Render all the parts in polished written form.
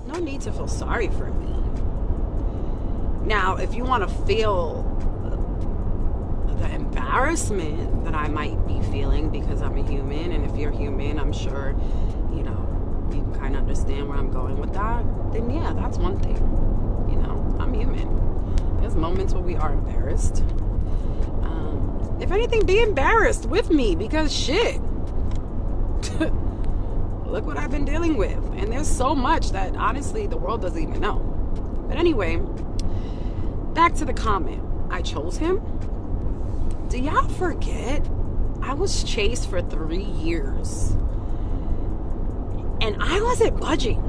No need to feel sorry for me. Now, if you want to feel the embarrassment that I might be feeling because I'm a human, and if you're human, I'm sure, you know, you can kind of understand where I'm going with that, then yeah, that's one thing. You know, I'm human. There's moments where we are embarrassed. If anything, be embarrassed with me because shit. Look what I've been dealing with. And there's so much that honestly the world doesn't even know. But anyway, back to the comment. I chose him. Do y'all forget? I was chased for 3 years. And I wasn't budging.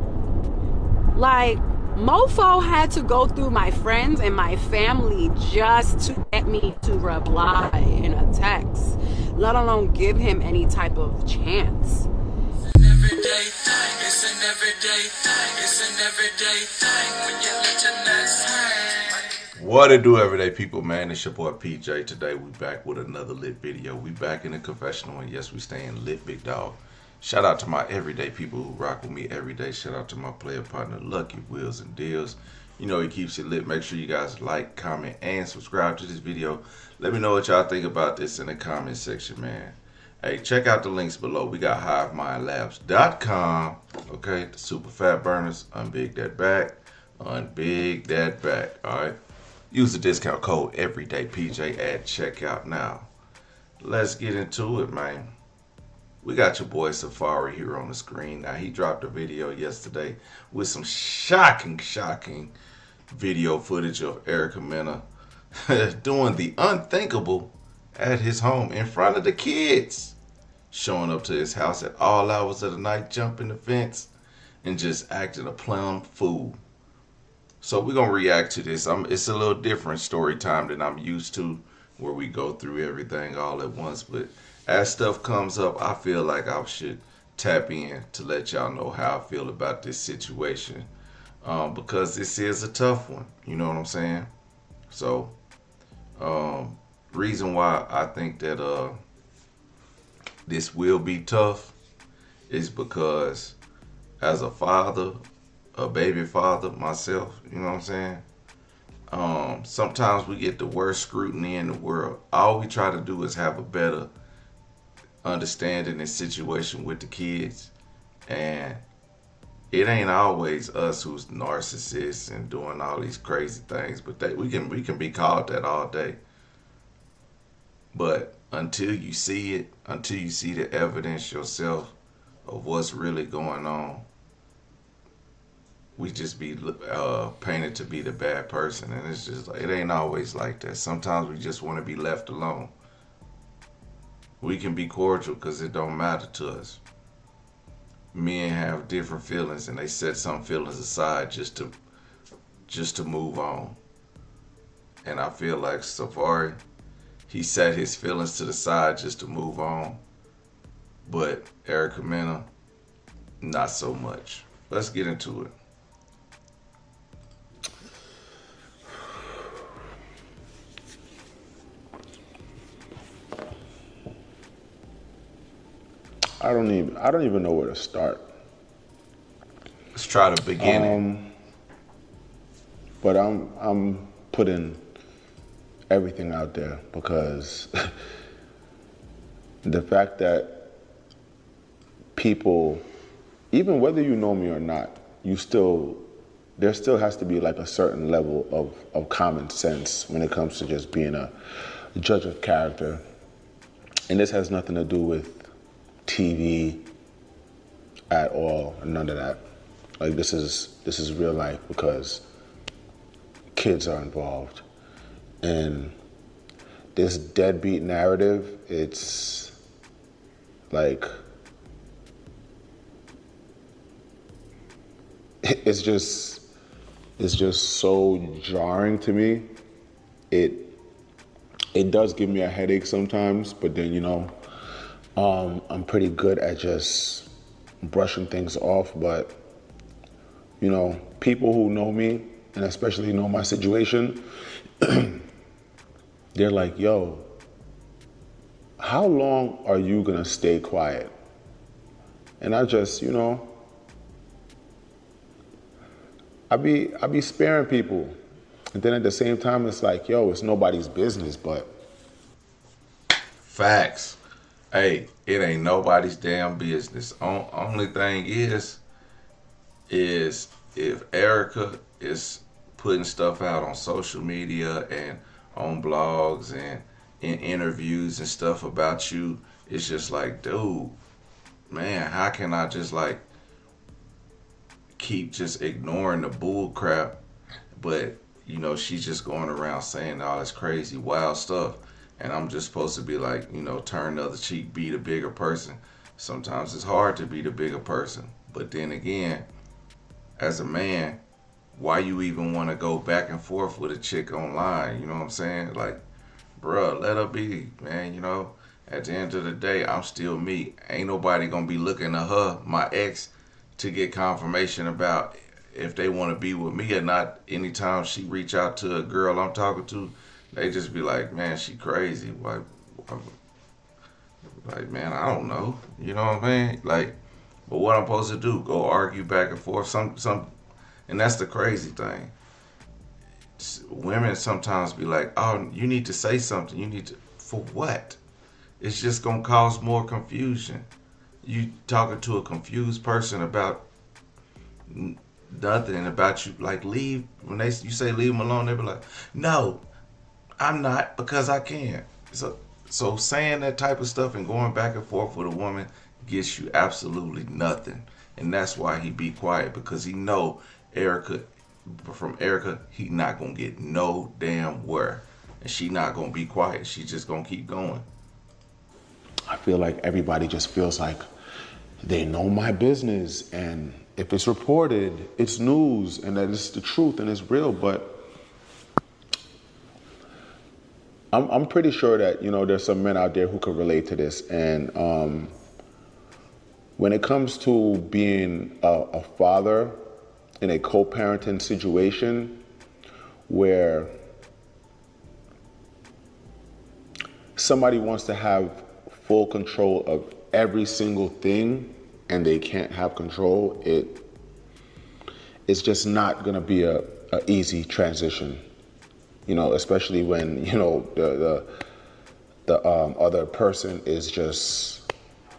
Like, mofo had to go through my friends and my family just to get me to reply in a text, let alone give him any type of chance. It's an everyday thing. It's an everyday thing when you let your nuts hang. What it do, everyday people, man? It's your boy PJ. Today we back with another lit video. We back in the confessional, and yes, we staying lit, big dog. Shout out to my everyday people who rock with me every day. Shout out to my player partner, Lucky Wheels and Deals. You know he keeps it lit. Make sure you guys like, comment, and subscribe to this video. Let me know what y'all think about this in the comment section, man. Hey, check out the links below. We got HiveMindLabs.com. Okay, the super fat burners. Unbig that back. Unbig that back. All right. Use the discount code everydaypj at checkout now. Let's get into it, man. We got your boy Safaree here on the screen. Now, he dropped a video yesterday with some shocking video footage of Mena doing the unthinkable at his home in front of the kids. Showing up to his house at all hours of the night, jumping the fence, and just acting a plumb fool. So we're going to react to this. It's a little different story time than I'm used to, where we go through everything all at once. But as stuff comes up, I feel like I should tap in to let y'all know how I feel about this situation. Because this is a tough one. You know what I'm saying? So, reason why I think that this will be tough is because as a father, a baby father myself, you know what I'm saying? Sometimes we get the worst scrutiny in the world. All we try to do is have a better understanding and situation with the kids, and it ain't always us who's narcissists and doing all these crazy things, but we can be called that all day. But until you see it, until you see the evidence yourself of what's really going on, we just be painted to be the bad person. And it's just like, it ain't always like that. Sometimes we just want to be left alone. We can be cordial because it don't matter to us. Men have different feelings, and they set some feelings aside just to move on. And I feel like Safaree, he set his feelings to the side just to move on. But Mena, not so much. Let's get into it. I don't even know where to start. Let's try the beginning. But I'm putting everything out there because the fact that people, even whether you know me or not, there still has to be like a certain level of common sense when it comes to just being a judge of character. And this has nothing to do with TV at all, none of that. Like this is real life because kids are involved. And this deadbeat narrative, it's like, it's just so jarring to me. It does give me a headache sometimes, but then, you know, I'm pretty good at just brushing things off. But, you know, people who know me, and especially know my situation, they're like, yo, how long are you gonna stay quiet? And I just, you know, I be sparing people. And then at the same time, it's like, yo, it's nobody's business, but Facts. Hey, it ain't nobody's damn business. Only thing is if Erica is putting stuff out on social media and on blogs and in interviews and stuff about you, it's just like, dude, man, how can I just like keep just ignoring the bull crap? But she's just going around saying all this crazy, wild stuff, and I'm just supposed to be like, turn the other cheek, be the bigger person. Sometimes it's hard to be the bigger person, but then again, as a man, why you even want to go back and forth with a chick online? You know what I'm saying? Like, bruh, let her be, man. At the end of the day, I'm still me. Ain't nobody gonna be looking to her, my ex, to get confirmation about if they want to be with me or not. Anytime she reach out to a girl I'm talking to, they just be like, man, she crazy. Like, man, I don't know. You know what I mean? Like, but what I'm supposed to do? Go argue back and forth? And that's the crazy thing. Women sometimes be like, oh, you need to say something. You need to, for what? It's just gonna cause more confusion. You talking to a confused person about nothing, about you, like, leave. When you say leave them alone, they be like, no, I'm not, because I can't. So saying that type of stuff and going back and forth with a woman gets you absolutely nothing. And that's why he be quiet, because he know from Erica, he not gonna get no damn where. And she not gonna be quiet. She just gonna keep going. I feel like everybody just feels like they know my business, and if it's reported, it's news, and that it's the truth and it's real. But I'm pretty sure that there's some men out there who could relate to this. And when it comes to being a father in a co-parenting situation where somebody wants to have full control of every single thing and they can't have control, it's just not gonna be a easy transition. Especially when the other person is just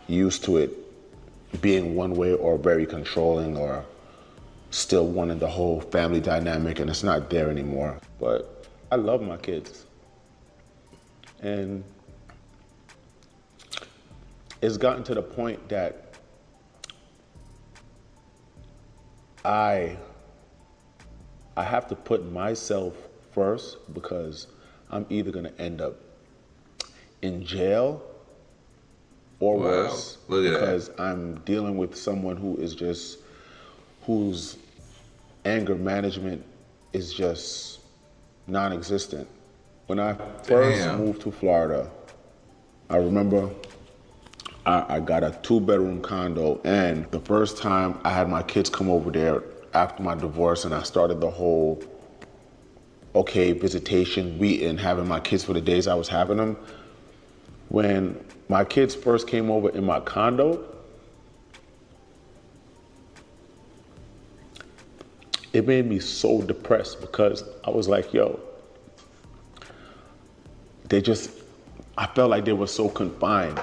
used to it being one way, or very controlling, or still wanting the whole family dynamic, and it's not there anymore. But I love my kids, and it's gotten to the point that I have to put myself first, because I'm either gonna end up in jail or worse, because I'm dealing with someone whose anger management is just non-existent. When I first moved to Florida, I remember I got a 2-bedroom condo, and the first time I had my kids come over there after my divorce, and I started the whole visitation week and having my kids for the days I was having them. When my kids first came over in my condo, it made me so depressed, because I was like, yo, I felt like they were so confined,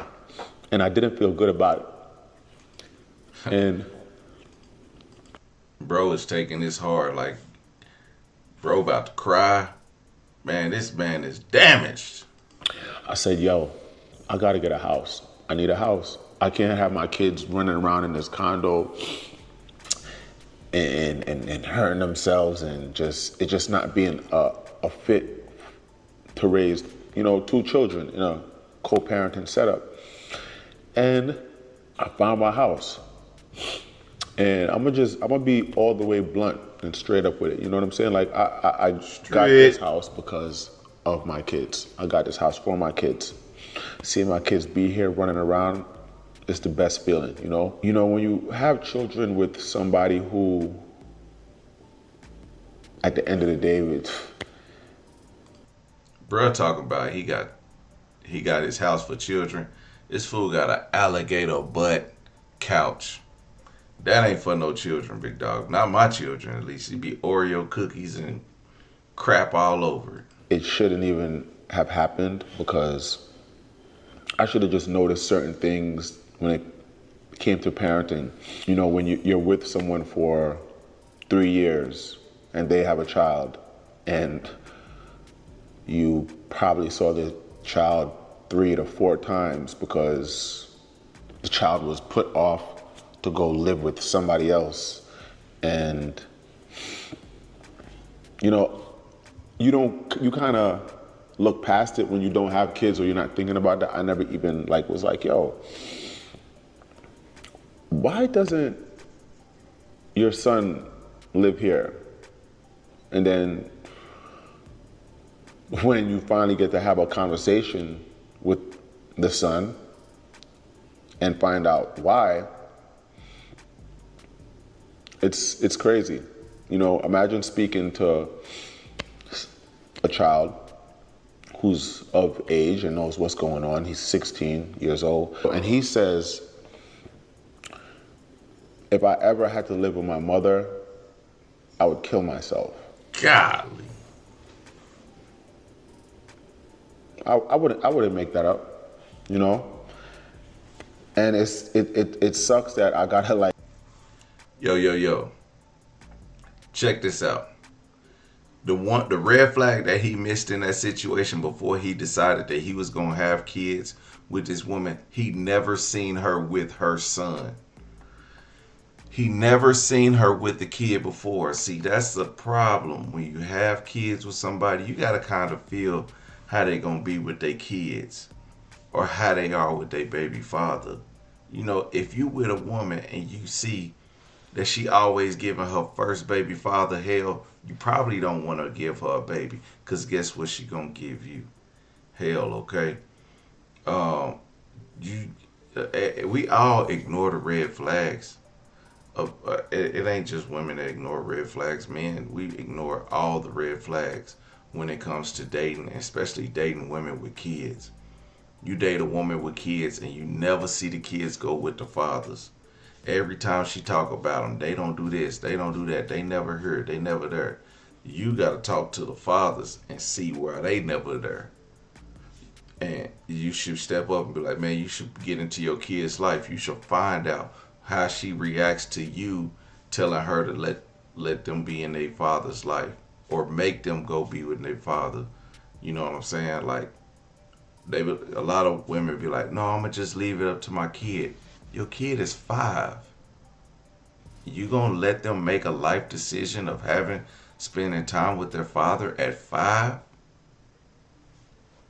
and I didn't feel good about it. And bro is taking this hard, like, bro about to cry. Man, this man is damaged. I said, yo, I gotta get a house. I need a house. I can't have my kids running around in this condo and hurting themselves, and it just not being a fit to raise, 2 children in a co-parenting setup. And I found my house. And I'm gonna be all the way blunt and straight up with it. You know what I'm saying? Like, I got this house because of my kids. I got this house for my kids. Seeing my kids be here running around, it's the best feeling, when you have children with somebody who, at the end of the day, bruh talking about he got his house for children. This fool got an alligator butt couch, That ain't for no children, big dog. Not my children, at least. It'd be Oreo cookies and crap all over it. It shouldn't even have happened because I should have just noticed certain things when it came to parenting. You know, when you're with someone for 3 years and they have a child, and you probably saw the child 3 to 4 times because the child was put off to go live with somebody else. And you know, you kind of look past it when you don't have kids or you're not thinking about that. I never even was like, yo, why doesn't your son live here? And then when you finally get to have a conversation with the son and find out why, it's crazy. You know, imagine speaking to a child who's of age and knows what's going on. He's 16 years old. And he says, if I ever had to live with my mother, I would kill myself. Golly. I wouldn't make that up, you know? And it sucks that I gotta Yo. Check this out. The red flag that he missed in that situation before he decided that he was gonna have kids with this woman, he never seen her with her son. He never seen her with the kid before. See, that's the problem. When you have kids with somebody, you gotta kind of feel how they gonna be with their kids or how they are with their baby father. You know, if you with a woman and you see that she always giving her first baby father hell, you probably don't want to give her a baby, because guess what she gonna give you? Hell, okay? We all ignore the red flags. It ain't just women that ignore red flags, men. We ignore all the red flags when it comes to dating, especially dating women with kids. You date a woman with kids and you never see the kids go with the fathers. Every time she talk about them, they don't do this, they don't do that, they never heard, they never there. You gotta talk to the fathers and see where they never there. And you should step up and be like, man, you should get into your kid's life. You should find out how she reacts to you telling her to let them be in their father's life or make them go be with their father. You know what I'm saying? Like, a lot of women be like, no, I'm gonna just leave it up to my kid. Your kid is 5. You gonna let them make a life decision of spending time with their father at 5?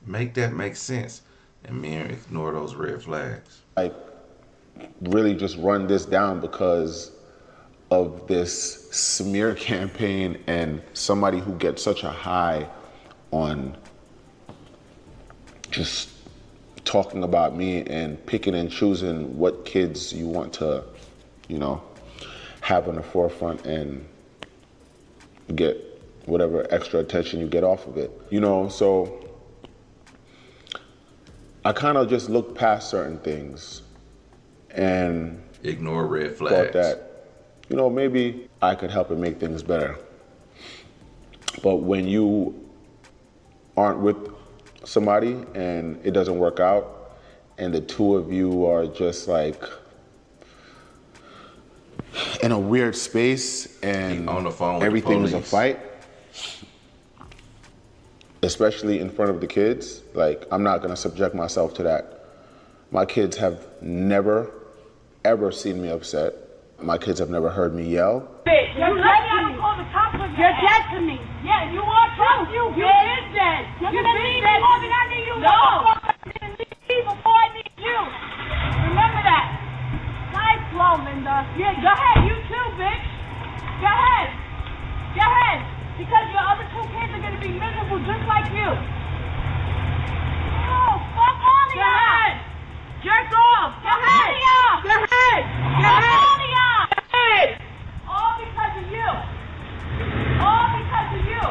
Make that make sense. And men ignore those red flags. Really just run this down because of this smear campaign and somebody who gets such a high on just talking about me and picking and choosing what kids you want to, have on the forefront and get whatever extra attention you get off of it. So I kind of just looked past certain things and ignore red flags. Thought that, maybe I could help and make things better. But when you aren't with somebody and it doesn't work out and the two of you are just in a weird space and on the phone with everything the is a fight, especially in front of the kids, I'm not gonna subject myself to that. My kids have never, ever seen me upset. My kids have never heard me yell. Bitch, you're dead to me. Yeah, you are too. You is dead. You're gonna leave me more than I need you. No. I'm gonna leave before I need you. Remember that. Nice flow, Linda. Yeah, go ahead. You too, bitch. Go ahead. Go ahead. Because your other 2 kids are gonna be miserable just like you. Oh, fuck all of y'all. Go ahead. Jerk off. Go ahead. Go ahead. Go ahead. All of y'all. Go ahead. All because of you. All because of you.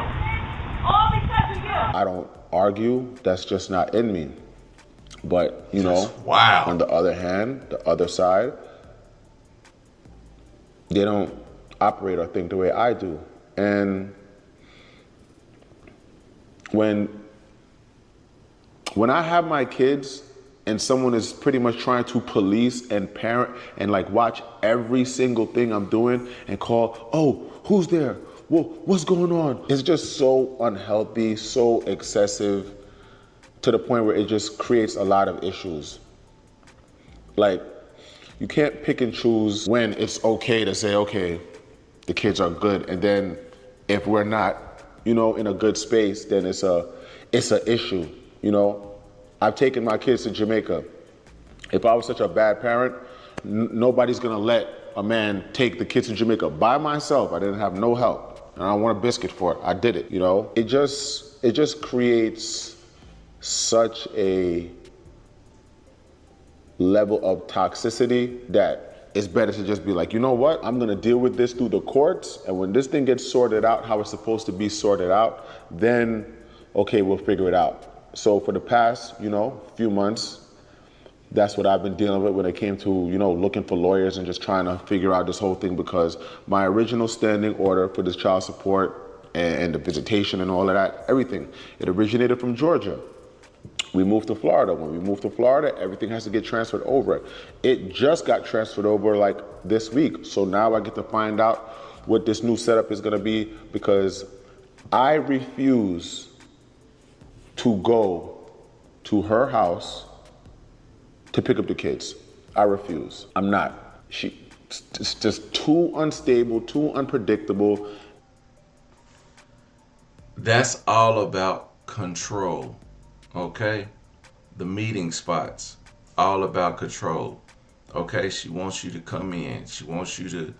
All because of you. I don't argue. That's just not in me. But, Wow. On the other hand, the other side, They don't operate or think the way I do. And when I have my kids and someone is pretty much trying to police and parent and like watch every single thing I'm doing and call, oh, who's there? Well, what's going on? It's just so unhealthy, so excessive, to the point where it just creates a lot of issues. Like, you can't pick and choose when it's okay to say, okay, the kids are good, and then if we're not, in a good space, then it's a issue, I've taken my kids to Jamaica. If I was such a bad parent, nobody's gonna let a man take the kids to Jamaica by myself. I didn't have no help, and I want a biscuit for it. I did it, It just creates such a level of toxicity that it's better to just be like, you know what? I'm gonna deal with this through the courts, and when this thing gets sorted out how it's supposed to be sorted out, then okay, we'll figure it out. So for the past, few months, that's what I've been dealing with when it came to, looking for lawyers and just trying to figure out this whole thing, because my original standing order for this child support and the visitation and all of that, everything, it originated from Georgia. We moved to Florida. When we moved to Florida, everything has to get transferred over. It just got transferred over like this week. So now I get to find out what this new setup is gonna be, because I refuse to go to her house to pick up the kids. I refuse. I'm not. It's just too unstable, too unpredictable. That's all about control, okay? The meeting spots, all about control, okay? She wants you to come in. She wants you to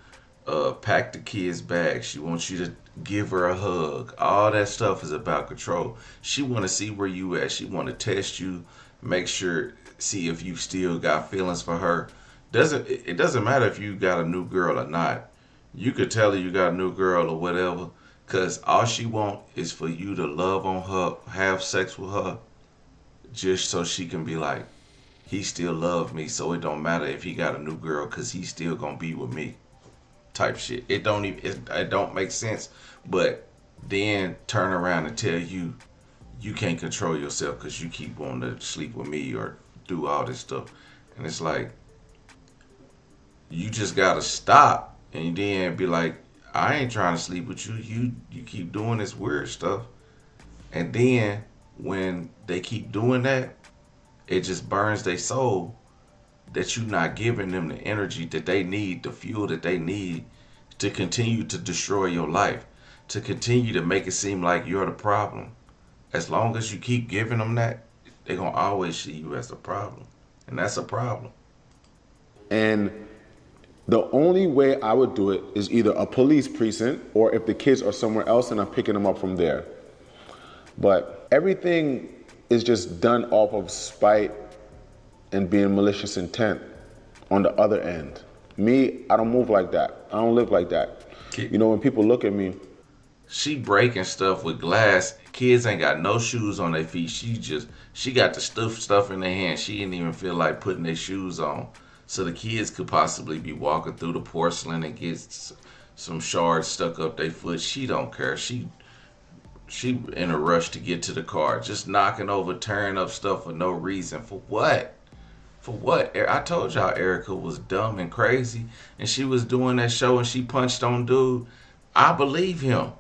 pack the kids' bags. She wants you to give her a hug. All that stuff is about control. She want to see where you at. She want to test you, make sure, see if you still got feelings for her. It doesn't matter if you got a new girl or not. You could tell her you got a new girl or whatever, because all she want is for you to love on her, have sex with her, just so she can be like, he still love me, so it don't matter if he got a new girl, because he's still gonna be with me, type shit. It don't make sense. But then turn around and tell you can't control yourself because you keep wanting to sleep with me or do all this stuff. And it's like, you just gotta stop and then be like, I ain't trying to sleep with you. You keep doing this weird stuff. And then when they keep doing that, it just burns their soul that you're not giving them the energy that they need, the fuel that they need to continue to destroy your life, to continue to make it seem like you're the problem. As long as you keep giving them that, they're going to always see you as the problem. And that's a problem. And the only way I would do it is either a police precinct, or if the kids are somewhere else and I'm picking them up from there. But everything is just done off of spite and being malicious intent on the other end. Me, I don't move like that. I don't live like that. When people look at me, she breaking stuff with glass. Kids ain't got no shoes on their feet. She got the stuff in their hand. She didn't even feel like putting their shoes on. So the kids could possibly be walking through the porcelain and get some shards stuck up their foot. She don't care. She in a rush to get to the car, just knocking over, tearing up stuff for no reason. For what? For what? I told y'all Erica was dumb and crazy, and she was doing that show and she punched on dude. I believe him.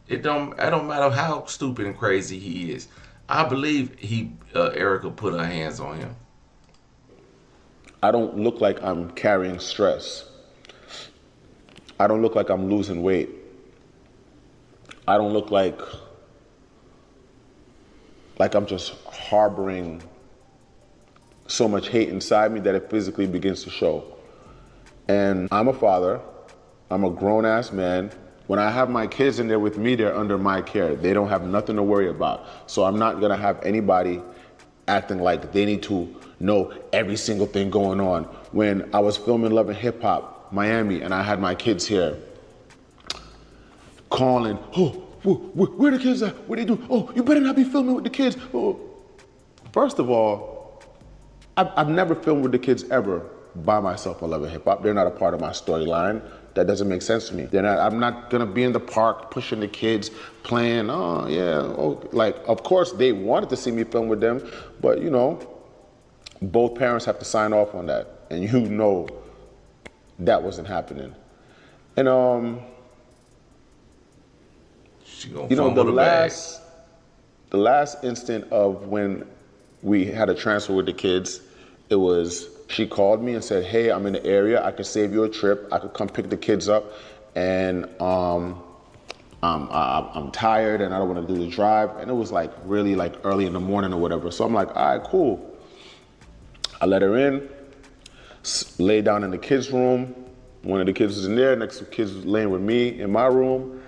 It don't matter how stupid and crazy he is. I believe Erica put her hands on him. I don't look like I'm carrying stress. I don't look like I'm losing weight. I don't look like I'm just harboring so much hate inside me that it physically begins to show. And I'm a father. I'm a grown-ass man. When I have my kids in there with me, they're under my care. They don't have nothing to worry about. So I'm not gonna have anybody acting like they need to know every single thing going on. When I was filming Love and Hip Hop, Miami, and I had my kids here, calling, oh, where the kids at? What they do? Oh, you better not be filming with the kids. Oh. First of all, I've never filmed with the kids ever. buy myself a love of hip hop. They're not a part of my storyline. That doesn't make sense to me. I'm not gonna be in the park pushing the kids, playing, oh yeah, like of course they wanted to see me film with them, but you know, both parents have to sign off on that. And you know that wasn't happening. And you know, the last instant of when we had a transfer with the kids, it was, she called me and said, hey, I'm in the area, I could save you a trip, I could come pick the kids up, and I'm tired and I don't want to do the drive. And it was like really like early in the morning or whatever. So I'm like, all right, cool. I let her in, lay down in the kids' room. One of the kids was in there, next to the kids was laying with me in my room.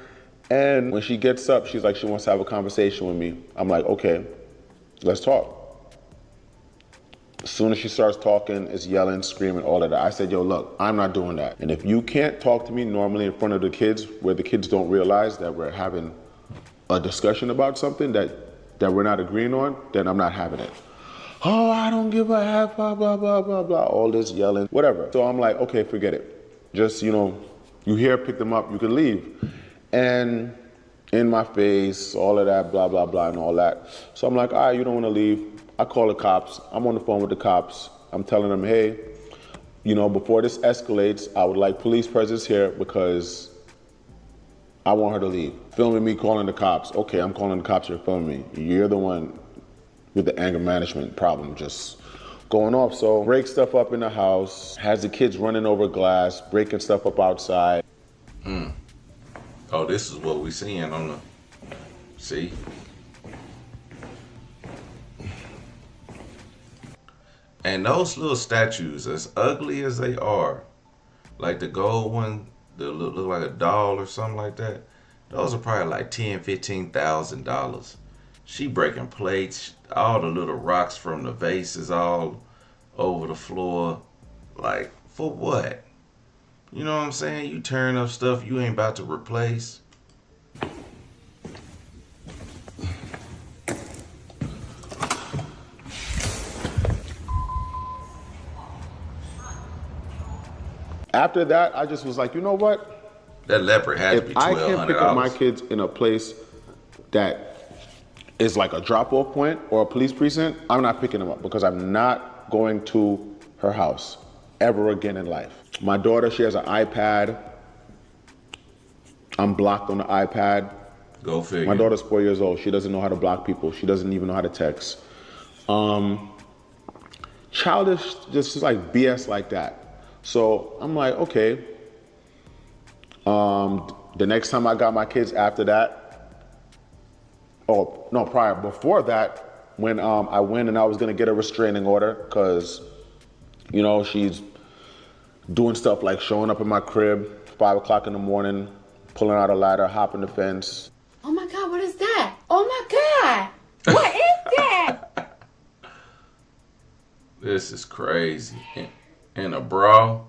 And when she gets up, she's like, she wants to have a conversation with me. I'm like, okay, let's talk. As soon as she starts talking, it's yelling, screaming, all of that. I said, yo, look, I'm not doing that. And if you can't talk to me normally in front of the kids, where the kids don't realize that we're having a discussion about something that we're not agreeing on, then I'm not having it. Oh, I don't give a F, blah, blah, blah, blah, blah, all this yelling, whatever. So I'm like, okay, forget it. Just, you know, you here, pick them up, you can leave. And in my face, all of that, blah, blah, blah, and all that. So I'm like, all right, you don't want to leave. I call the cops. I'm on the phone with the cops. I'm telling them, hey, you know, before this escalates, I would like police presence here because I want her to leave. Filming me calling the cops. Okay, I'm calling the cops, you're filming me. You're the one with the anger management problem just going off. So break stuff up in the house, has the kids running over glass, breaking stuff up outside. Oh, this is what we seeing on the, see? And those little statues, as ugly as they are, like the gold one that look like a doll or something like that, those are probably like $10,000, $15,000. She breaking plates, all the little rocks from the vases all over the floor. Like, for what? You know what I'm saying? You tearing up stuff you ain't about to replace. After that, I just was like, you know what? That leopard had to be If I $1,200. can pick up my kids in a place that is like a drop-off point or a police precinct, I'm not picking them up because I'm not going to her house ever again in life. My daughter, she has an iPad. I'm blocked on the iPad. Go figure. My daughter's 4 years old. She doesn't know how to block people. She doesn't even know how to text. Childish, just like BS like that. So I'm like, okay. The next time I got my kids after that, oh, no, before that, when I went and I was gonna get a restraining order, cause, you know, she's doing stuff like showing up in my crib, 5 o'clock in the morning, pulling out a ladder, hopping the fence. Oh my God, what is that? Oh my God, what is that? This is crazy. And a bra.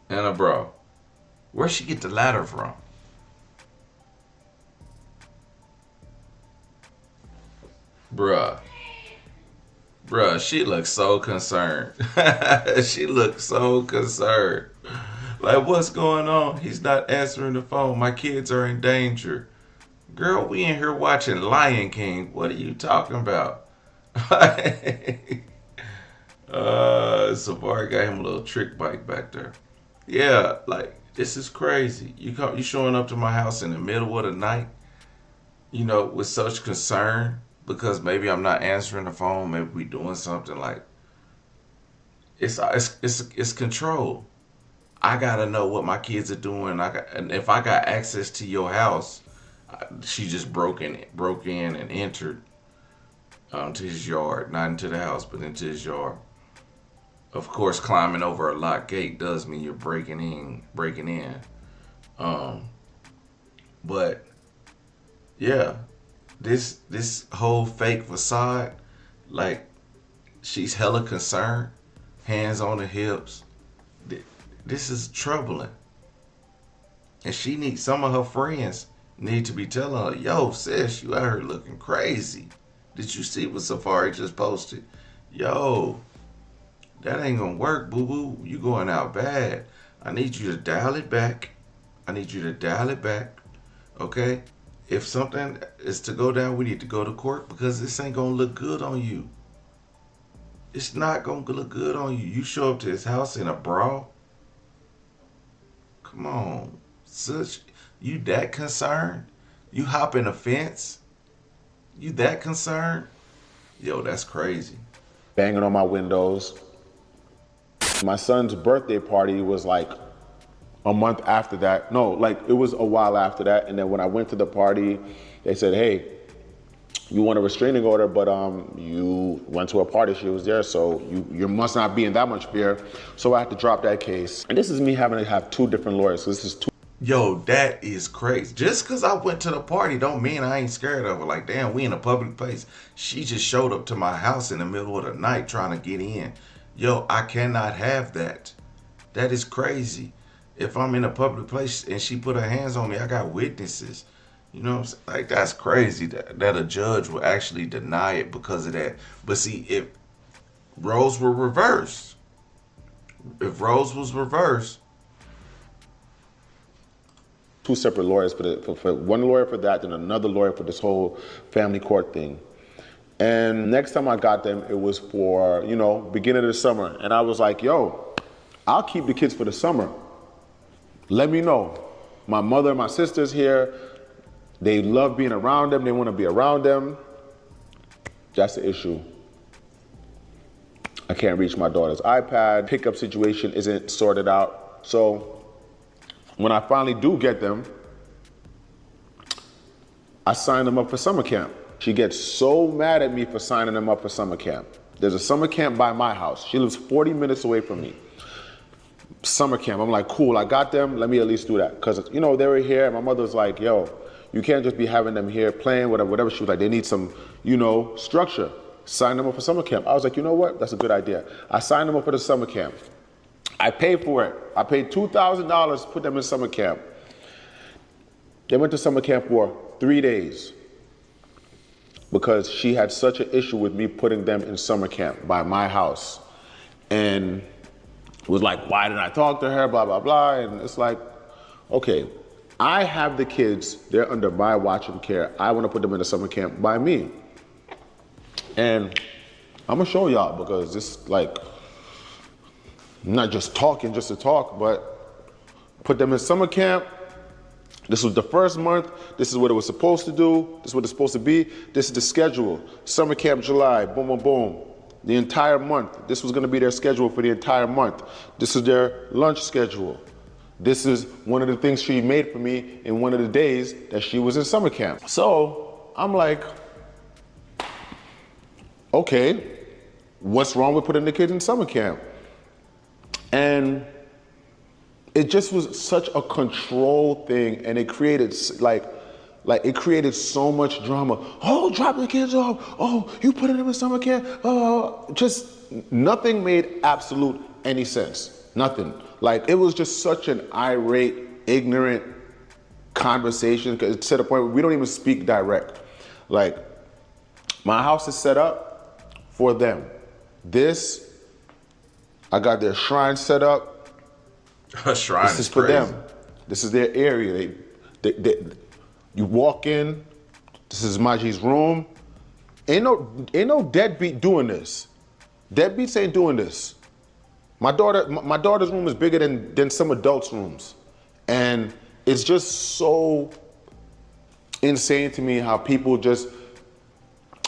And a bra. Where'd she get the ladder from? Bruh, she looks so concerned. She looks so concerned. Like, what's going on? He's not answering the phone. My kids are in danger. Girl, we in here watching Lion King. What are you talking about? Safaree got him a little trick bike back there. Yeah, like, this is crazy. You showing up to my house in the middle of the night, you know, with such concern because maybe I'm not answering the phone. Maybe we doing something. Like, it's control. I gotta know what my kids are doing. And if I got access to your house, she just broke in and entered to his yard, not into the house, but into his yard. Of course, climbing over a locked gate does mean you're breaking in. But yeah, this whole fake facade, like, she's hella concerned, hands on the hips. This is troubling. And some of her friends need to be telling her, yo, sis, you out here looking crazy. Did you see what Safaree just posted? Yo, that ain't gonna work, boo-boo. You going out bad. I need you to dial it back. I need you to dial it back. Okay? If something is to go down, we need to go to court because this ain't gonna look good on you. It's not gonna look good on you. You show up to his house in a bra. Come on. You that concerned? You hop in a fence? You that concerned? Yo, that's crazy. Banging on my windows. My son's birthday party was like a month after that. No, like it was a while after that. And then when I went to the party, they said, hey, you want a restraining order, but you went to a party, she was there, so you must not be in that much fear. So I had to drop that case. And this is me having to have 2 different lawyers. So this is 2. Yo, that is crazy. Just because I went to the party don't mean I ain't scared of her. Like, damn, we in a public place. She just showed up to my house in the middle of the night trying to get in. Yo, I cannot have that. That is crazy. If I'm in a public place and she put her hands on me, I got witnesses. You know what I'm saying? Like, that's crazy that a judge will actually deny it because of that. But see, if roles were reversed, if roles was reversed, 2 separate lawyers for one lawyer for that, then another lawyer for this whole family court thing. And next time I got them, it was for, beginning of the summer. And I was like, yo, I'll keep the kids for the summer. Let me know. My mother and my sister's here. They love being around them. They want to be around them. That's the issue. I can't reach my daughter's iPad. Pickup situation isn't sorted out. So when I finally do get them, I sign them up for summer camp. She gets so mad at me for signing them up for summer camp. There's a summer camp by my house. She lives 40 minutes away from me. Summer camp. I'm like, cool, I got them. Let me at least do that. Because, they were here. And my mother was like, yo, you can't just be having them here playing, whatever. She was like, they need some, structure. Sign them up for summer camp. I was like, you know what? That's a good idea. I signed them up for the summer camp. I paid for it. I paid $2,000 to put them in summer camp. They went to summer camp for 3 days because she had such an issue with me putting them in summer camp by my house. And was like, why didn't I talk to her, blah, blah, blah. And it's like, okay, I have the kids, they're under my watch and care. I want to put them in a summer camp by me. And I'm gonna show y'all because this I'm not just talking just to talk, but put them in summer camp. This was the first month. This is what it was supposed to do. This is what it's supposed to be. This is the schedule. Summer camp July, boom, boom, boom. The entire month. This was gonna be their schedule for the entire month. This is their lunch schedule. This is one of the things she made for me in one of the days that she was in summer camp. So I'm like, okay, what's wrong with putting the kids in summer camp? And it just was such a control thing, and it created it created so much drama. Oh, drop the kids off. Oh, you putting them in summer camp. Oh, just nothing made absolute any sense. Nothing. It was just such an irate, ignorant conversation. Cause it's to the point where we don't even speak direct. My house is set up for them. I got their shrine set up. A shrine this is for crazy. them. This is their area. You walk in. This is Maji's room. Ain't no deadbeat doing this. Deadbeats ain't doing this. My daughter's room is bigger than some adults' rooms, and it's just so insane to me how people just,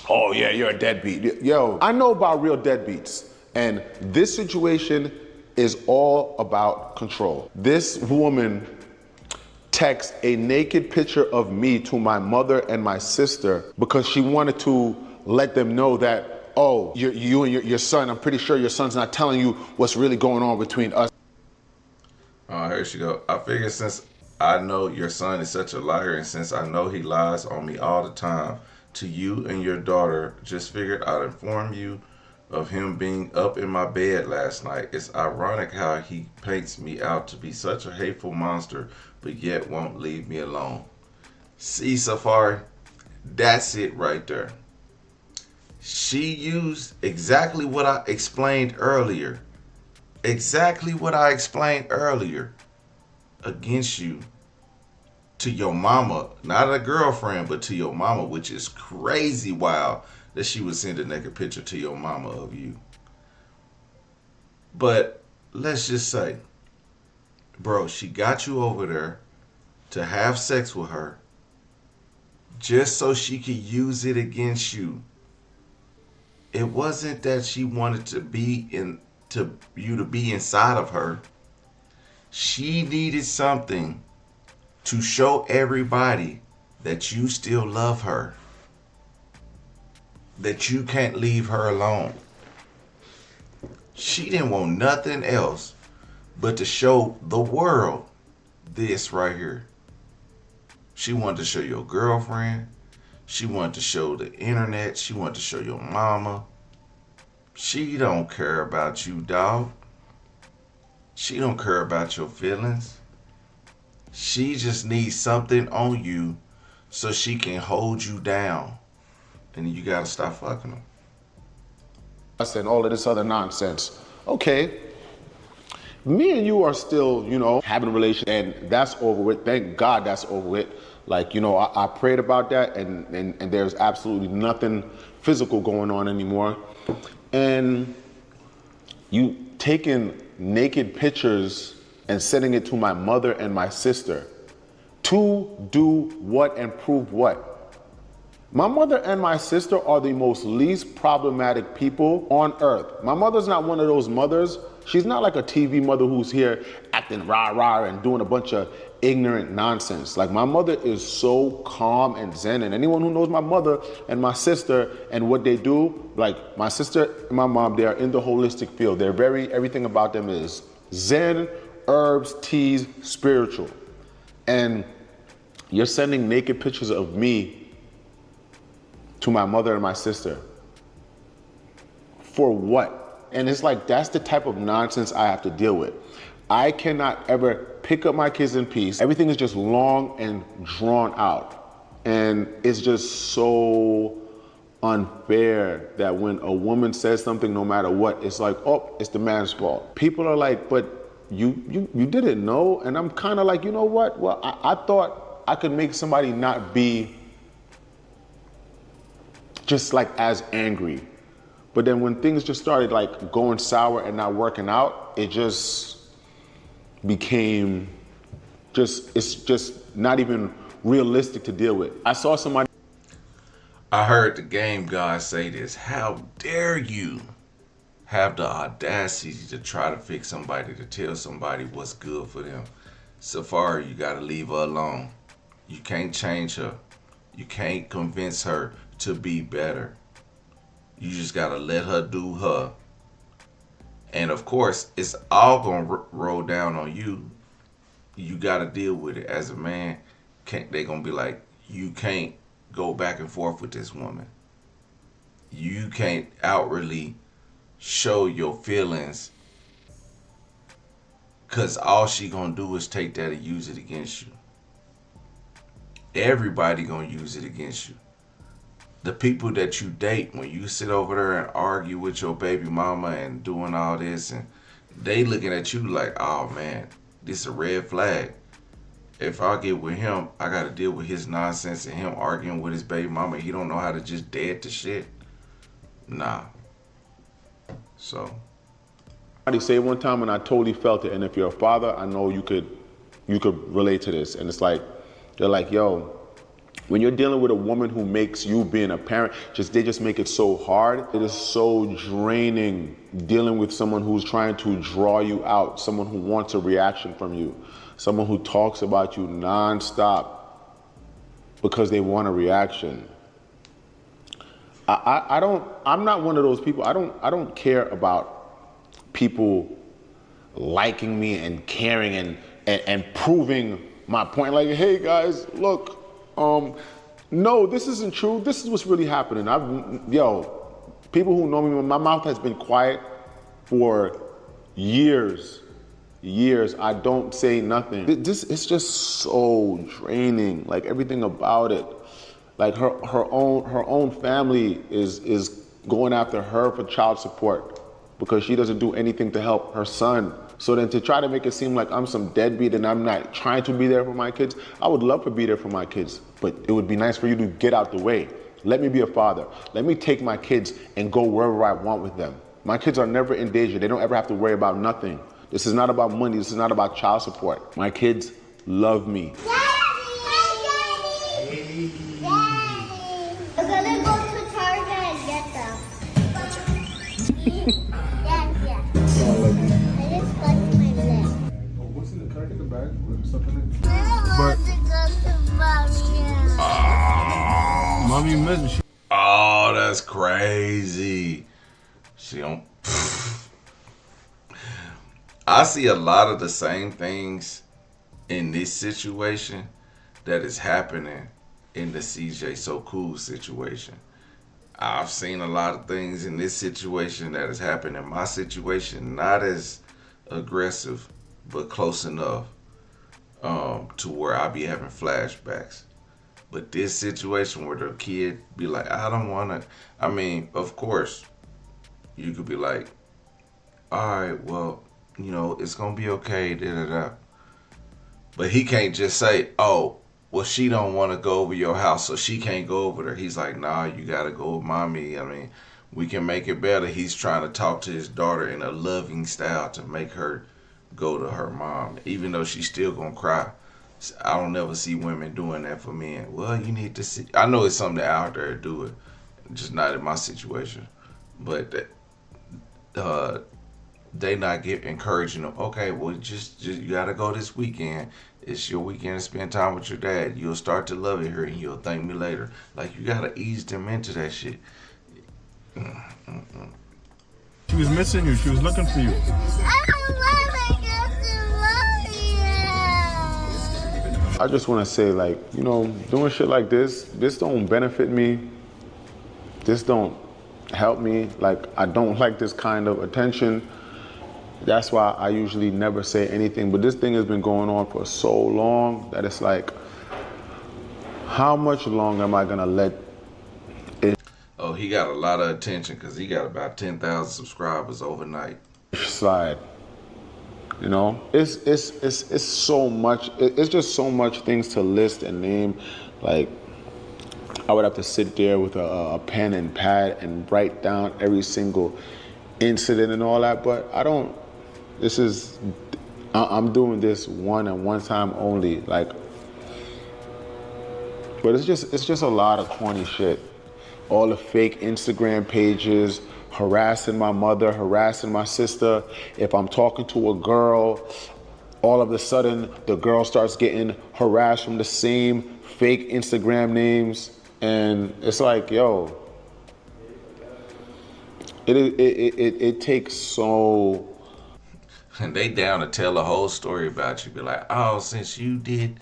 oh yeah, you're a deadbeat. Yo, I know about real deadbeats, and this situation is all about control. This woman texted a naked picture of me to my mother and my sister because she wanted to let them know that, oh, you and your son, I'm pretty sure your son's not telling you what's really going on between us. Oh, here she go. I figured since I know your son is such a liar, and since I know he lies on me all the time to you and your daughter, just figured I'd inform you of him being up in my bed last night. It's ironic how he paints me out to be such a hateful monster, but yet won't leave me alone. See, Safaree, that's it right there. She used exactly what I explained earlier. Exactly what I explained earlier against you to your mama. Not a girlfriend, but to your mama, which is crazy wild that she would send a naked picture to your mama of you. But let's just say, bro, she got you over there to have sex with her just so she could use it against you. It wasn't that she wanted to be in to you to be inside of her. She needed something to show everybody that you still love her, that you can't leave her alone. She didn't want nothing else but to show the world this right here. She wanted to show your girlfriend. She wanted to show the internet. She wanted to show your mama. She don't care about you, dog. She don't care about your feelings. She just needs something on you so she can hold you down. And you gotta stop fucking them. And all of this other nonsense. Okay, me and you are still, having a relationship, and that's over with. Thank God that's over with. Like, I prayed about that, and there's absolutely nothing physical going on anymore. And you taking naked pictures and sending it to my mother and my sister to do what and prove what? My mother and my sister are the most least problematic people on earth. My mother's not one of those mothers. She's not like a TV mother who's here acting rah-rah and doing a bunch of ignorant nonsense. Like, my mother is so calm and zen, and anyone who knows my mother and my sister and what they do, like my sister and my mom, they are in the holistic field. They're everything about them is zen, herbs, teas, spiritual. And you're sending naked pictures of me to my mother and my sister. For what? And it's like, that's the type of nonsense I have to deal with. I cannot ever pick up my kids in peace. Everything is just long and drawn out. And it's just so unfair that when a woman says something, no matter what, it's like, oh, it's the man's fault. People are like, but you didn't know. And I'm kind of like, you know what? Well, I thought I could make somebody not be just like as angry. But then when things just started like going sour and not working out, it just became it's just not even realistic to deal with. I saw somebody. I heard the game god say this. How dare you have the audacity to try to fix somebody, to tell somebody what's good for them? Safaree, you gotta leave her alone. You can't change her. You can't convince her to be better. You just gotta let her do her. And of course, it's all gonna roll down on you. You gotta deal with it as a man. They gonna be like, you can't go back and forth with this woman. You can't outwardly show your feelings, cause all she gonna do is take that and use it against you. Everybody gonna use it against you. The people that you date, when you sit over there and argue with your baby mama and doing all this, and they looking at you like, oh man, this is a red flag. If I get with him, I gotta deal with his nonsense and him arguing with his baby mama. He don't know how to just dead to shit. Nah. So. Somebody say one time, and I totally felt it. And if you're a father, I know you could relate to this. And it's like, they're like, yo, when you're dealing with a woman who makes you being a parent, they just make it so hard. It is so draining dealing with someone who's trying to draw you out, someone who wants a reaction from you, someone who talks about you nonstop because they want a reaction. I'm not one of those people. I don't care about people liking me and caring and proving my point. Like, hey guys, look, no, this isn't true. This is what's really happening. People who know me, my mouth has been quiet for years. I don't say nothing. It's just so draining. Like, everything about it. Like, her own family is going after her for child support because she doesn't do anything to help her son. So then to try to make it seem like I'm some deadbeat and I'm not trying to be there for my kids, I would love to be there for my kids, but it would be nice for you to get out the way. Let me be a father. Let me take my kids and go wherever I want with them. My kids are never in danger. They don't ever have to worry about nothing. This is not about money. This is not about child support. My kids love me. I'm gonna go to Target and get them. Yeah. I just got my leg. What's in the car? Get the bag. Put stuff in it. I don't want to go to mommy. Mommy missed me. Oh, that's crazy. She don't. I see a lot of the same things in this situation that is happening in the CJ So Cool situation. I've seen a lot of things in this situation that has happened in my situation, not as aggressive, but close enough to where I be having flashbacks. But this situation where the kid be like, I don't want to, I mean, of course, you could be like, all right, well, you know, it's going to be okay, da-da-da. But he can't just say, oh, well, she don't want to go over your house, so she can't go over there. He's like, nah, you got to go with mommy. I mean, we can make it better. He's trying to talk to his daughter in a loving style to make her go to her mom, even though she's still going to cry. I don't ever see women doing that for men. Well, you need to see. I know it's something out there to do it, just not in my situation. But they not encouraging them. Okay, well, just you gotta go this weekend. It's your weekend to spend time with your dad. You'll start to love it here, and you'll thank me later. Like, you gotta ease them into that shit. She was missing you. She was looking for you. I don't want to go to mommy. I just want to say, like, you know, doing shit like this don't benefit me. This don't help me. Like, I don't like this kind of attention. That's why I usually never say anything. But this thing has been going on for so long that it's like, how much longer am I gonna let it? Oh, he got a lot of attention because he got about 10,000 subscribers overnight. Slide. You know, it's so much. It's just so much things to list and name. Like, I would have to sit there with a pen and pad and write down every single incident and all that. But I don't. I'm doing this one and one time only. Like, but it's just a lot of corny shit. All the fake Instagram pages, harassing my mother, harassing my sister. If I'm talking to a girl, all of a sudden the girl starts getting harassed from the same fake Instagram names. And it's like, yo, it takes so. And they down to tell a whole story about you. Be like, oh, since you did,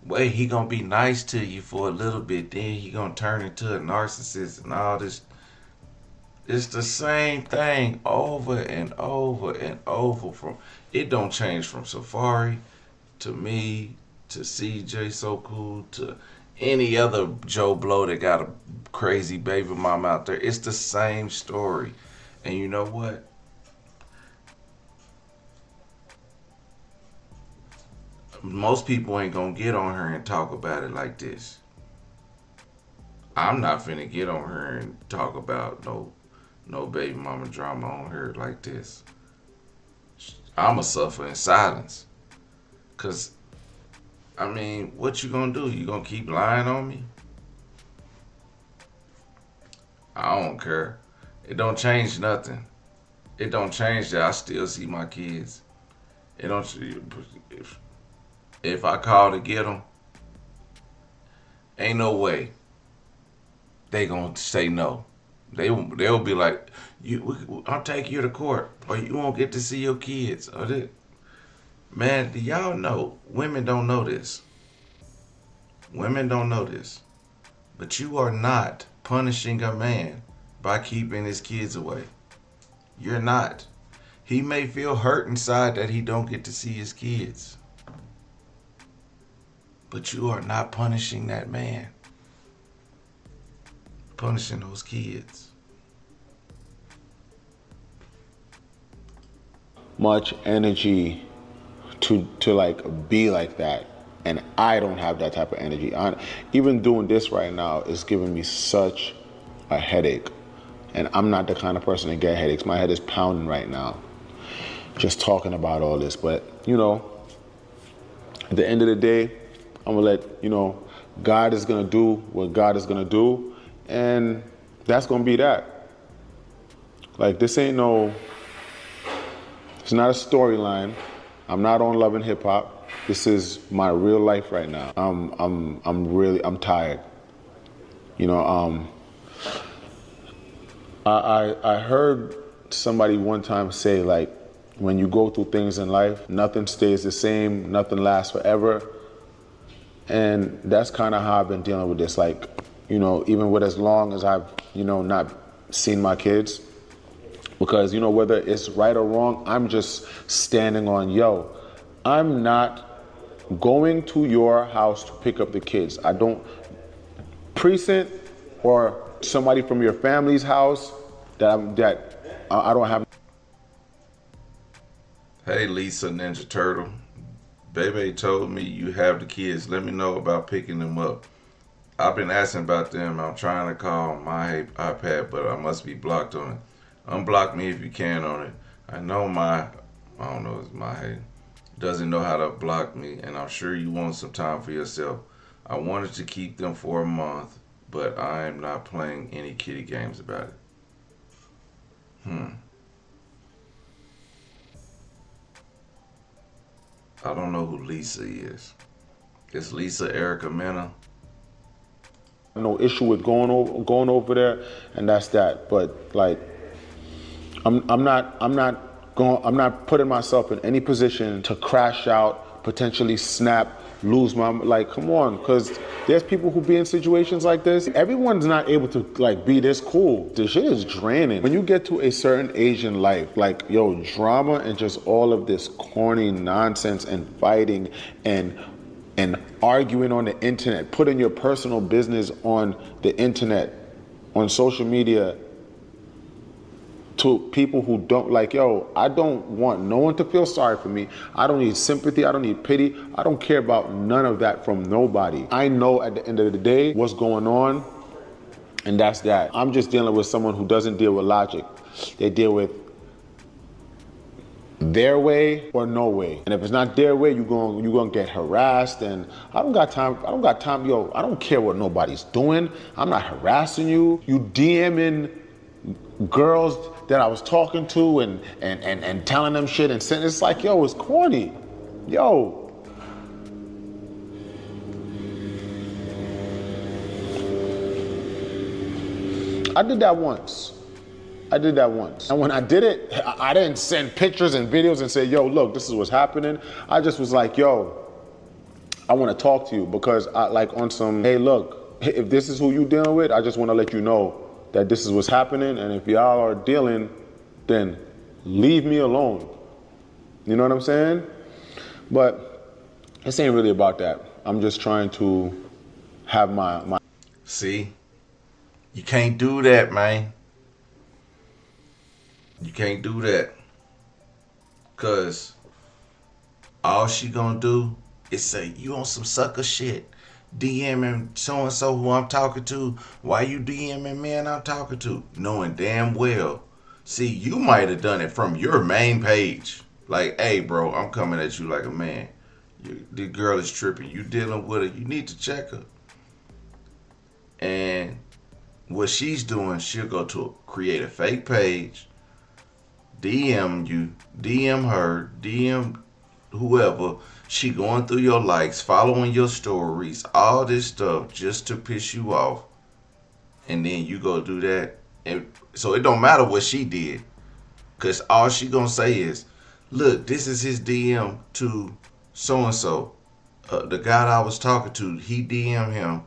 wait, he gonna be nice to you for a little bit, then he gonna turn into a narcissist and all this. It's the same thing over and over and over. It don't change from Safaree to me to CJ So Cool to any other Joe Blow that got a crazy baby mom out there. It's the same story. And you know what? Most people ain't gonna get on her and talk about it like this. I'm not finna get on her and talk about no baby mama drama on her like this. I'ma suffer in silence. Cause, I mean, what you gonna do? You gonna keep lying on me? I don't care. It don't change nothing. It don't change that I still see my kids. It don't. If I call to get them, ain't no way they gonna say no. They'll be like, I'll take you to court, or you won't get to see your kids. Man, do y'all know, women don't know this. Women don't know this. But you are not punishing a man by keeping his kids away. You're not. He may feel hurt inside that he don't get to see his kids. But you are not punishing that man. punishing those kids. Much energy to like be like that, and I don't have that type of energy. Even doing this right now is giving me such a headache, and I'm not the kind of person to get headaches. My head is pounding right now just talking about all this. But you know, at the end of the day, I'm gonna let God is gonna do what God is gonna do, and that's gonna be that. Like, this ain't it's not a storyline. I'm not on Love and Hip Hop. This is my real life right now. I'm tired. I heard somebody one time say, like, when you go through things in life, nothing stays the same, nothing lasts forever. And that's kind of how I've been dealing with this. Like, even with as long as I've, not seen my kids. Because, whether it's right or wrong, I'm just standing on, I'm not going to your house to pick up the kids. I don't, precinct or somebody from your family's house that I don't have. Hey, Lisa Ninja Turtle. Bebe told me you have the kids. Let me know about picking them up. I've been asking about them. I'm trying to call my iPad, but I must be blocked on it. Unblock me if you can on it. I know I don't know, it's my head. Doesn't know how to block me, and I'm sure you want some time for yourself. I wanted to keep them for a month, but I am not playing any kitty games about it. I don't know who Lisa is. Is Lisa Erica Mena? No issue with going over there, and that's that. But like, I'm not putting myself in any position to crash out, potentially snap, lose my, like, come on, because there's people who be in situations like this. Everyone's not able to like be this cool. This shit is draining. When you get to a certain age in life, like, drama and just all of this corny nonsense and fighting and arguing on the internet, putting your personal business on the internet, on social media, to people who don't, like, I don't want no one to feel sorry for me. I don't need sympathy. I don't need pity. I don't care about none of that from nobody. I know at the end of the day what's going on, and that's that. I'm just dealing with someone who doesn't deal with logic. They deal with their way or no way. And if it's not their way, you're gonna get harassed. And I don't got time. I don't care what nobody's doing. I'm not harassing you. You DMing girls that I was talking to and telling them shit and saying, it's like, it's corny. I did that once. And when I did it, I didn't send pictures and videos and say, look, this is what's happening. I just was like, I want to talk to you, because I, like, on some, hey, look, if this is who you dealing with, I just want to let you know that this is what's happening, and if y'all are dealing, then leave me alone. You know what I'm saying? But this ain't really about that. I'm just trying to have my... See? You can't do that, man. You can't do that. Because all she gonna do is say, you on some sucker shit. DMing so-and-so who I'm talking to. Why you DMing man I'm talking to? Knowing damn well. See, you might have done it from your main page. Like, hey, bro, I'm coming at you like a man. The girl is tripping. You dealing with her. You need to check her. And what she's doing, she'll go to create a fake page, DM you, DM her, DM whoever. She going through your likes, following your stories, all this stuff just to piss you off. And then you go do that. And so it don't matter what she did. Because all she going to say is, look, this is his DM to so-and-so. The guy that I was talking to, he DM him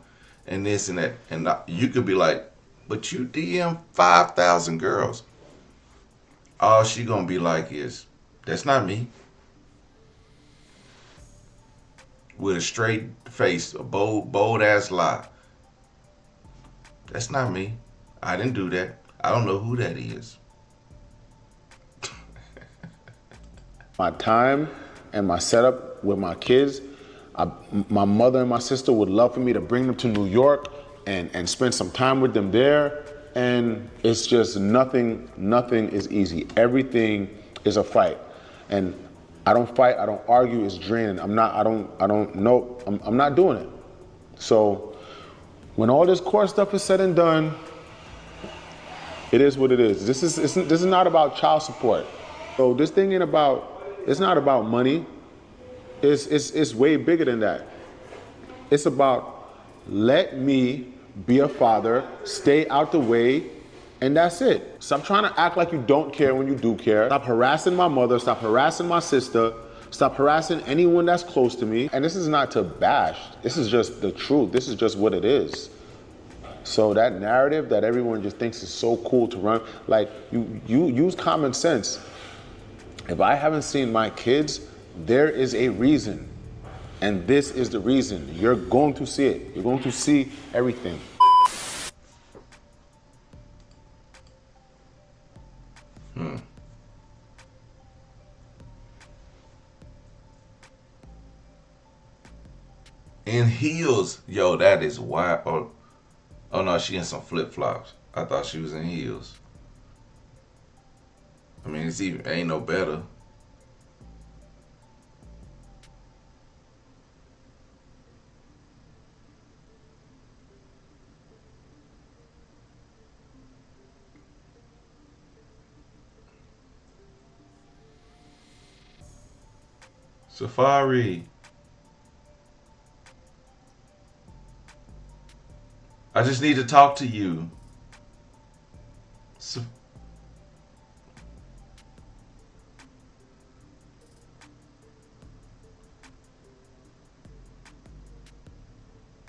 and this and that. And you could be like, but you DM 5,000 girls. All she going to be like is, that's not me. With a straight face, a bold ass lie. That's not me. I didn't do that. I don't know who that is. My time and my setup with my kids, my mother and my sister would love for me to bring them to New York and spend some time with them there. And it's just nothing is easy. Everything is a fight. And I don't fight, I don't argue, it's draining. I'm not doing it. So when all this core stuff is said and done, it is what it is. This is not about child support. So this thing it's not about money. It's way bigger than that. It's about let me be a father, stay out the way, and that's it. Stop trying to act like you don't care when you do care. Stop harassing my mother, stop harassing my sister, stop harassing anyone that's close to me. And this is not to bash, this is just the truth. This is just what it is. So that narrative that everyone just thinks is so cool to run, like you use common sense. If I haven't seen my kids, there is a reason. And this is the reason. You're going to see it. You're going to see everything. In heels, yo, that is wild. Oh no, she in some flip flops. I thought she was in heels. I mean, ain't no better. Safaree. I just need to talk to you.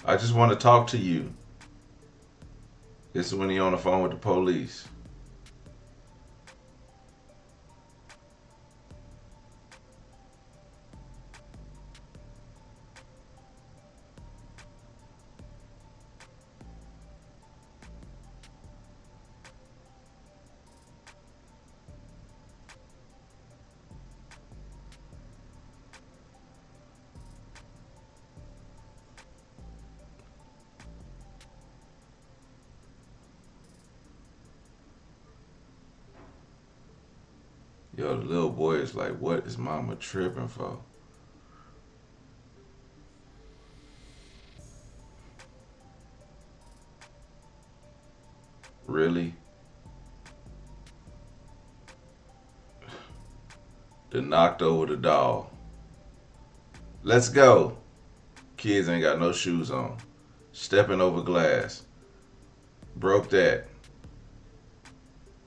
I just want to talk to you. This is when he on the phone with the police. Yo, the little boy is like, what is mama tripping for? Really? They knocked over the doll. Let's go. Kids ain't got no shoes on. Stepping over glass. Broke that.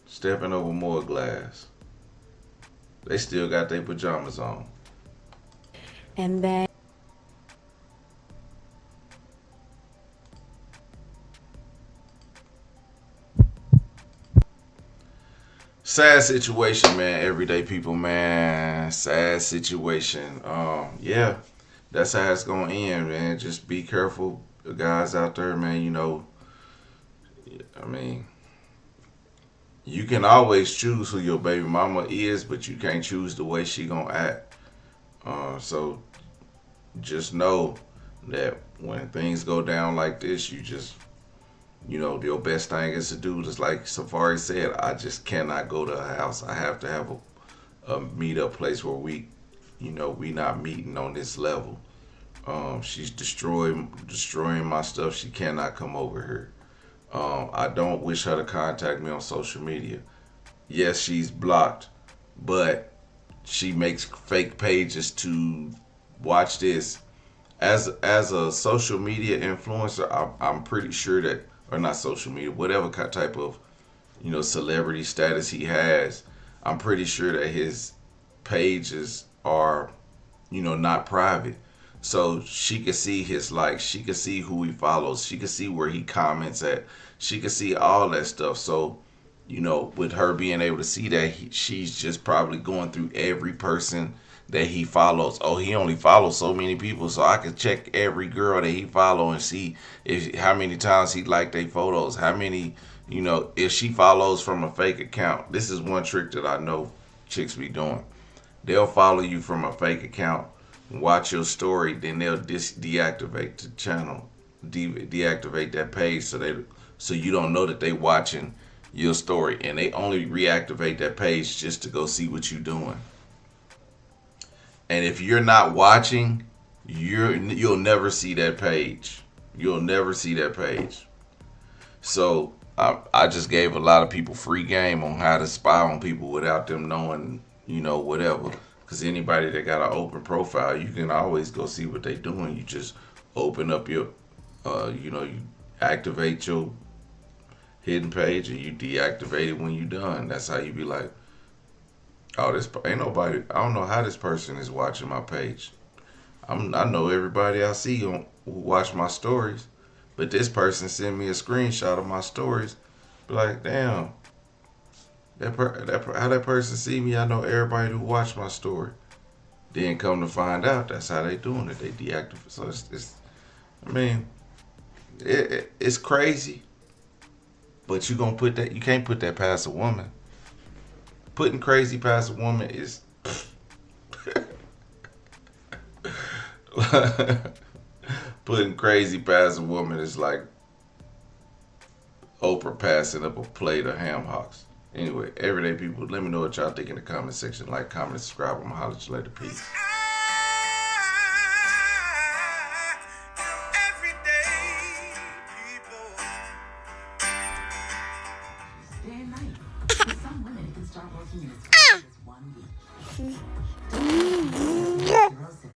Stepping over more glass. They still got their pajamas on. And then sad situation, man. Everyday people, man. Sad situation. Yeah, that's how it's gonna end, man. Just be careful, the guys out there, man. You know, I mean, you can always choose who your baby mama is, but you can't choose the way she gonna act. So just know that when things go down like this, you just, you know, your best thing is to do, just like Safaree said, I just cannot go to her house. I have to have a meet up place where we not meeting on this level. She's destroying my stuff. She cannot come over here. I don't wish her to contact me on social media. Yes, she's blocked, but she makes fake pages to watch this. As a social media influencer, I'm pretty sure that, or not social media, whatever type of, you know, celebrity status he has, I'm pretty sure that his pages are, you know, not private. So she could see his likes, she could see who he follows, she could see where he comments at, she could see all that stuff. So, you know, with her being able to see that, she's just probably going through every person that he follows. Oh, he only follows so many people, so I could check every girl that he follow and see how many times he liked their photos, how many You know, if she follows from a fake account, this is one trick that I know chicks be doing. They'll follow you from a fake account, watch your story, then they'll deactivate the channel, deactivate that page, so you don't know that they watching your story, and they only reactivate that page just to go see what you're doing. And if you're not watching, you'll never see that page. You'll never see that page. So I just gave a lot of people free game on how to spy on people without them knowing, you know, whatever. Because anybody that got an open profile, you can always go see what they doing. You just open up your, you activate your hidden page and you deactivate it when you're done. That's how you be like, oh, this ain't nobody. I don't know how this person is watching my page. I know everybody I see who watch my stories, but this person sent me a screenshot of my stories. Be like, damn, how that person see me? I know everybody who watched my story. Then come to find out, that's how they doing it. They deactivate. So it's crazy. But you can't put that past a woman. Putting crazy past a woman is putting crazy past a woman is like Oprah passing up a plate of ham hocks. Anyway, everyday people, let me know what y'all think in the comment section. Like, comment, subscribe. I'm gonna holler at you later. Peace.